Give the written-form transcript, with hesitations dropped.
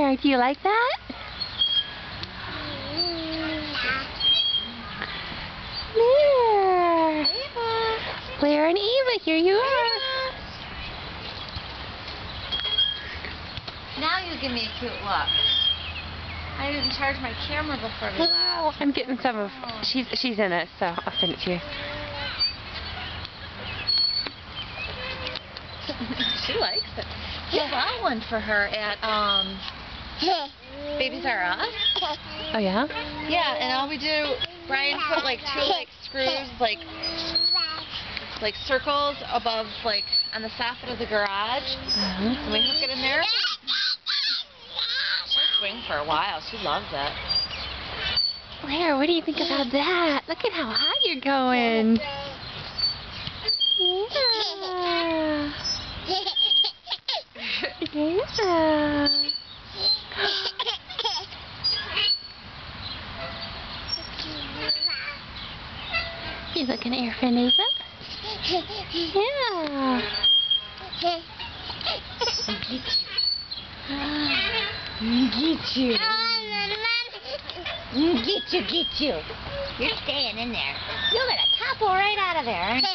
There, do you like that? There. Blair and Eva, here you are. Now you give me a cute look. I didn't charge my camera before we left. I'm getting some of. She's in it, so I'll send it to you. She likes it. We bought one for her at Babies R Us. Oh yeah? Yeah, and all we do, Brian put like two screws like circles above on the soffit of the garage. And we hook it in there. She'll swing for a while. She loves it. Blair, what do you think about that? Look at how high you're going. Yeah. Yeah. You looking at your friend Eva? Yeah. Get you. You're staying in there. You're gonna topple right out of there, aren't you?